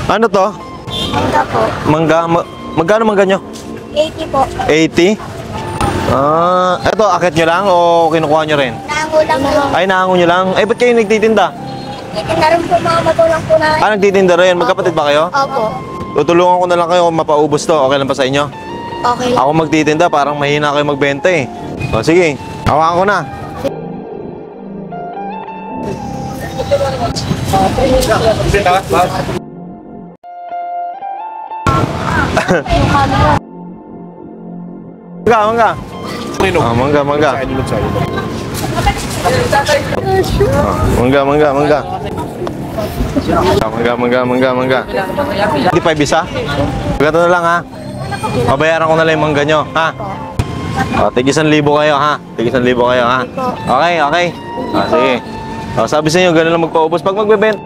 Ano to? Mangga po. Mangga? Magkano mangga nyo? 80 po. 80? Eto, akit nyo lang o kinukuha nyo rin? Nango lang po. Ay, naango nyo lang. Ay, ba't kayo nagtitinda? Titinda rin po mga magulang po na. Nagtitinda rin. Magkapatid ba kayo? Opo. Tutulungan ko na lang kayo kung mapaubos to. Okay lang pa sa inyo? Okay lang. Ako magtitinda, parang mahina kayo magbenta eh. O, sige. Hawakan ko na. Mangga. Mangga. Mangga. Hindi pa ibisa? Ganito na lang ha. Pabayaran ko na lang yung mangga nyo, ha? O, tig 1,000 kayo, ha? Tig 1,000 kayo, ha? Okay. O, sige. O, sabi sa inyo, gano'n lang magpaubos. Pag magbebenta,